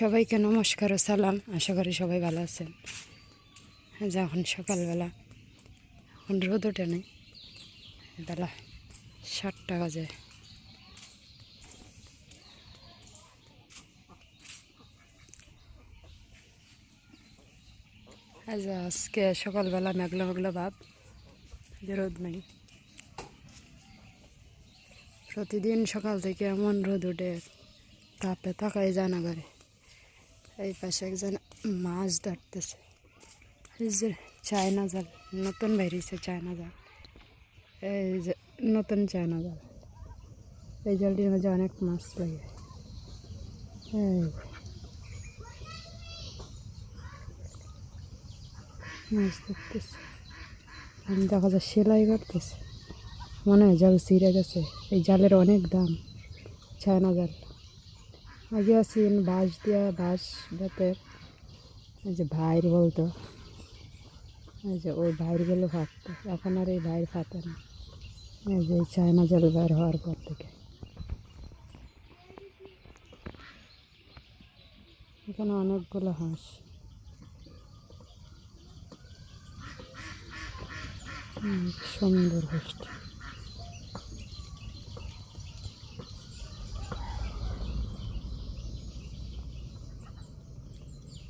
সবাইকে নমস্কার ও সালাম। আশা করি সবাই ভালো আছেন। যখন সকালবেলা এখন রোদ ওঠে নেই, বেলা 7টা বাজে। আজকে সকালবেলা মেঘলা মেঘলা ভাব, রোদ নেই। প্রতিদিন সকাল থেকে এমন রোদ ওঠে, তাপে থাকাই যায় না ঘরে। এই পাশে একজন মাছ ধরতেছে, এই যে চায়না জাল নতুন বেরিয়েছে। চায়না জাল, এই যে নতুন চায়না জাল। এই জালটির মধ্যে অনেক মাছ লাগে। মাছ ধরতেছে, দেখা যায় সেলাই করতেছে। মনে হয় জাল ছিঁড়ে গেছে। এই জালের অনেক দাম, চায়না জাল। আগে আছেন বাঁশ দিয়া, বাঁশ বেতের। এই যে ভাইর বলতো, এই যে ওই ভাইরগুলো ফাঁকতো, এখন আর এই ভাইর ফাঁতে না। এই যে চায়না জাল বের হওয়ার পর থেকে এখানে অনেকগুলো হাঁস। সুন্দর হাঁসটি।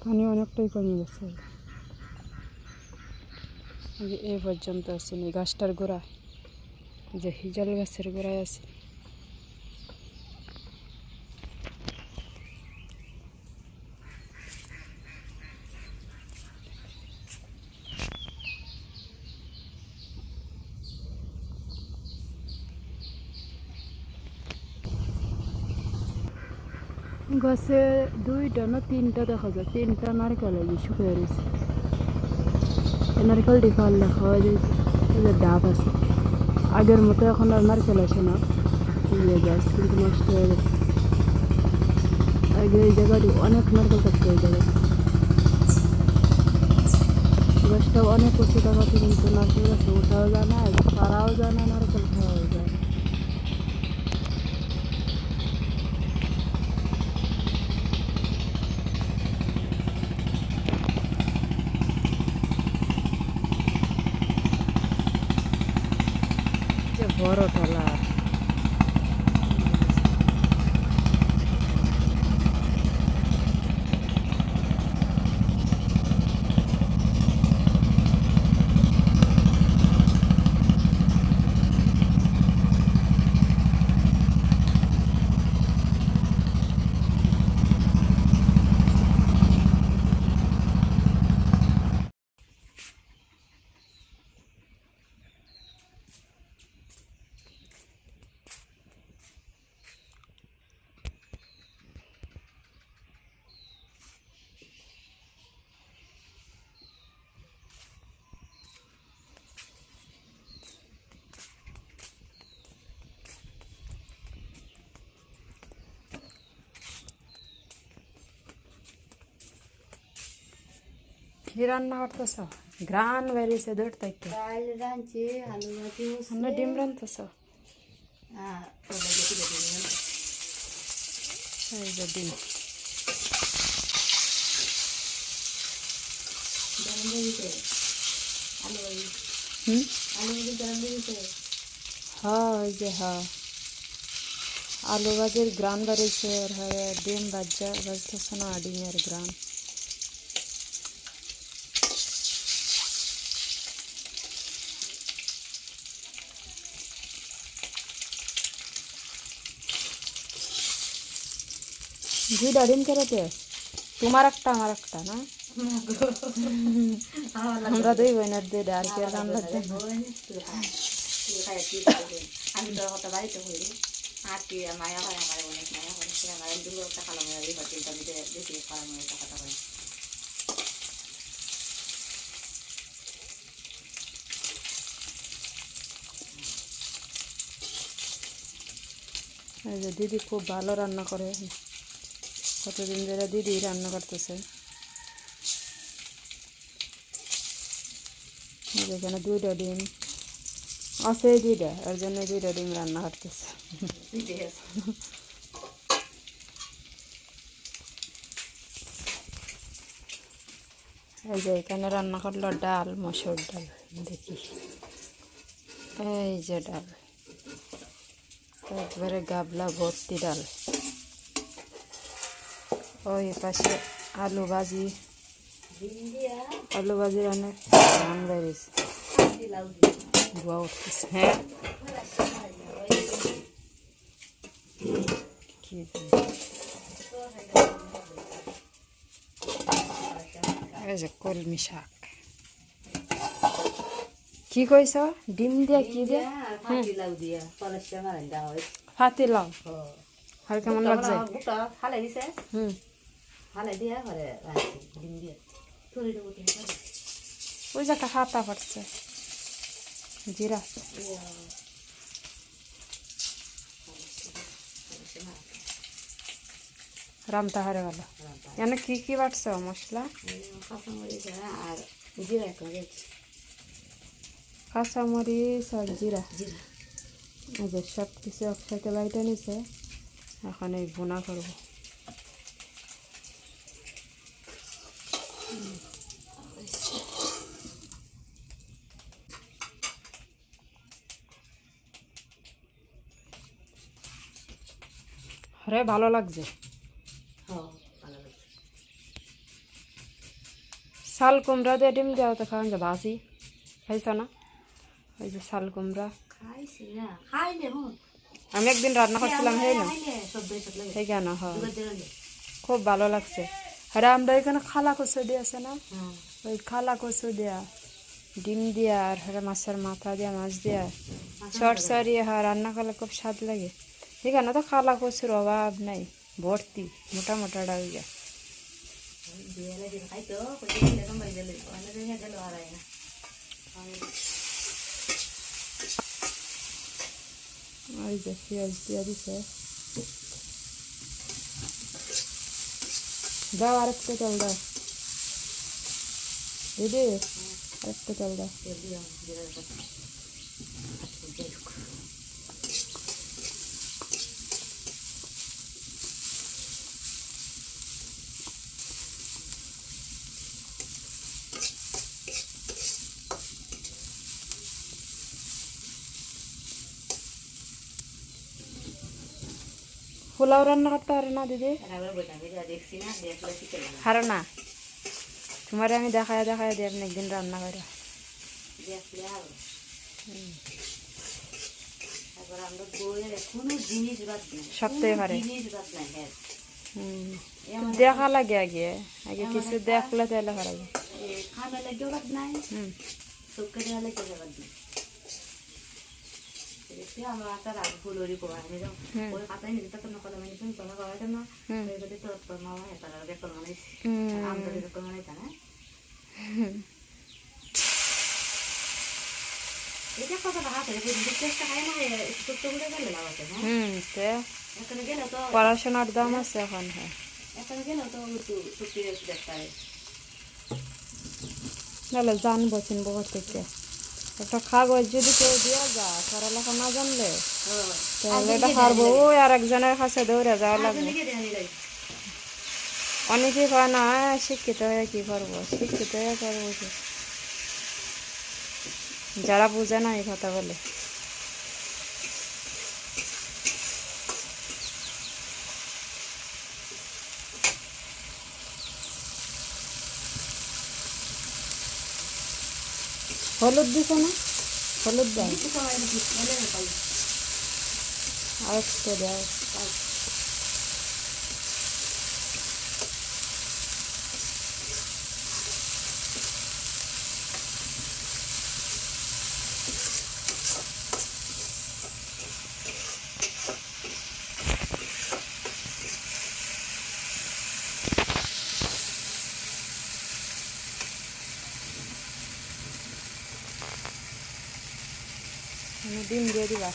পানি অনেকটাই কমে গেছে। এই পর্যন্ত আছেন এই গাছটার গোড়া, যে হিজল গাছের গোড়ায় আছে। গাছে 2টা না 3টা দেখা যায়, 3টা নারকেল শুকিয়ে রয়েছে। নারকেলটি পারলে খাওয়া যাইছে। এই যে ডাব আছে, আগের মতো এখন আর নারকেল আসে না। গাছ কিন্তু নষ্ট হয়ে গেছে। আগে এই জায়গাটি অনেক নারকেল থাকতো। এই জায়গায় গাছটা অনেক উঁচু টাকাতে, কিন্তু নারকেল গাছে ওঠাও যায় না, পাড়াও যায় না, নারকেল খাওয়াও যায় না। যে বড় ঠেলা, কি রান্না করতেছ? গ্রান বেরিয়েছে দূর থেকে। ডাল রাঁধছি, আলু ভাজি আমরা ডিম রান্নতেছ? এই যে ডিম। হ্যাঁ, ওই যে হ্যাঁ, আলু ভাজির গ্রান বেরিয়েছে। আর হ্যাঁ, ডিম বাজতেছে না, ডিমের গ্রান। দুইটা ডিম কেটে, তোমার একটা আমার একটা না? আমরা দুই বোনের দুইটা, আর কি রান্না আমি তো কথা বাড়িতে হইল আর কি মায়া হয়, আমার অনেক মায়া হয়। আমার দুটো টাকা লাগে, এই হোটেলটা দিতে বেশি করা মনে টাকাটা হয়। এই যে দিদি খুব ভালো রান্না করে, কতদিন ধরে দিদি রান্না করতেছে। এখানে 2টা ডিম আছে, 2টা, এর জন্য 2টা ডিম রান্না করতেছে। এই যে এখানে রান্না করলো ডাল, মসুর ডাল। দেখি, এই যে ডাল, একবারে গাবলা ভর্তি ডাল। ওই পাশে আলু ভাজি, আলু ভাজির অনেক ধান বেরিয়েছে, ধোয়া উঠতেছে। হ্যাঁ, কি এই যে কলমি শাক। কি কইছ? ডিম দিয়া কি দিয়া? ফাতি লাউ। আর কেমন লাগছে? হুম, ওই যে একটা ফাতা পড়ছে, জিরা। রামতা হারে ভালো। এনে কি কি বাটছ মশলা? আর জিরা করে কাঁচামরিচ আর জিরা। এই যে সব কিছু একসাথে বাইটে নিছে, এখন এই বোনা করবো। আরে ভালো লাগছে। শাল কুমড়া দিয়ে ডিম দেওয়া তো খাওয়া যায়, ভাজি খাইছ না? ওই যে শাল কুমড়া আমি একদিন রান্না করছিলাম, হেই না সেই কেন, হ্যাঁ খুব ভালো লাগছে। আরে আমরা এখানে খালা কচু দিয়েছে না, ওই খালা কচু দেয়া ডিম দিয়া আর মাছের মাথা দিয়া, মাছ দিয়া চড়চড়িয়ে রান্না করলে খুব স্বাদ লাগে। এখানে তো খালা কচুর অভাব নাই, ভর্তি মোটা মোটা ডাল দিয়া। ওই যে পেঁয়াজ দিয়া দিছে, দাও আরেকটা তেল দাও দিদি, আরেকটা তেল দাও। পোলাও রান্না করতে পারে না দিদি? হারো না, তোমার আমি দেখায় দেখায় দিয়ে আপনি একদিন রান্না করে সপ্তাহে পারে। দেখা লাগে আগে, আগে কিছু দেখলে তাহলে পারবে। পড়াশোনার দাম আছে এখন। হ্যাঁ, নাহলে জানবো চিনবো থেকে একটা কাগজ যদি কেউ দেওয়া যায়, পড়ালেখা না জানলে তাহলে এটা পারবো। ওই আর একজনের কাছে দৌড়ে যাওয়া লাগবে। অনেকেই কয় না শিক্ষিত হয়ে কি করবো, শিক্ষিত হয়ে করবো কি? যারা বুঝে না এই কথা বলে। হলুদ দিছে না? হলুদ দাও আর একটু দাও। ডিম দিয়ে দিবা।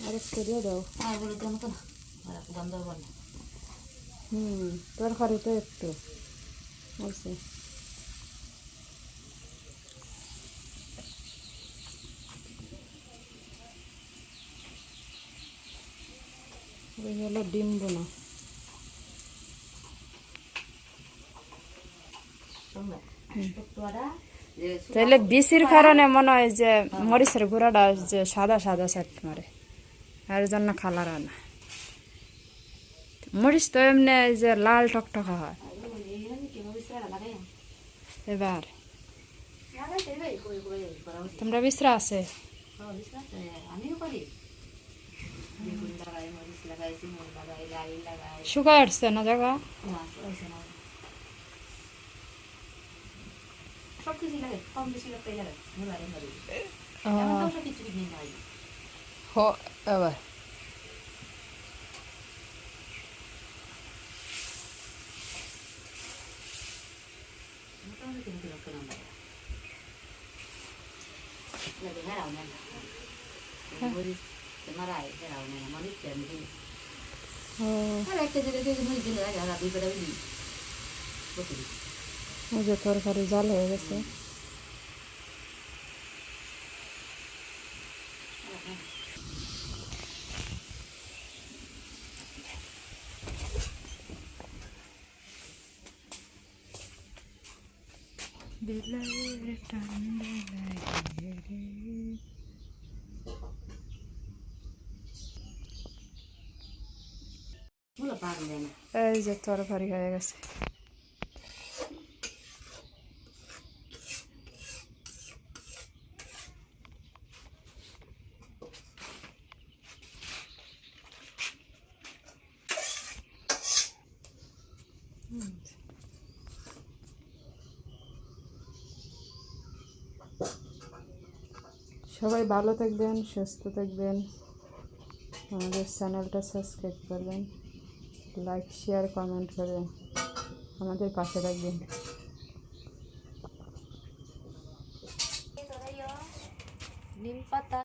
আর একটু দিয়ে দাও। তরকারি তো একটু আছে। এই হলো ডিম বোনা। তাইলে বিচির কারণে মনে হয় যে মরিচের গুঁড়াটা যে সাদা সাদা সেট মারে, এর জন্য কালার হয় না। মরিচ তো এমনি যে লাল টকটকা হয়। এবার তোমরা বিশ্রা আছে আমিও করি, বেগুন লাগাই, মরিচ লাগাই, চিমন লাগাই, লাল লাগাই। শুকায় আসছে না জায়গা। না, হয়েছে না। সব কিছু লাগে, কম বেশি লোকটাই লাগে। এবারে এবারে এমন তো সব কিছু কিনে নাই। এবার মোটামুটি কিন্তু লোকটা নাম লাগে। লাগে হেরাও না। মরিচ মারাই হেরাও না, মরিচ আমি দিই। আর একটা জায়গায় মরিচ দিলে আর দুই পেটা দিই। বসে দিই। ওই যে তরকারি জাল হয়ে গেছে। মুলো পান দেয় না। এই যে তরকারি হয়ে গেছে। সবাই ভালো থাকবেন, সুস্থ থাকবেন, আমাদের চ্যানেলটা সাবস্ক্রাইব করবেন, লাইক শেয়ার কমেন্ট করবেন, আমাদের পাশে থাকবেন। নিম পাতা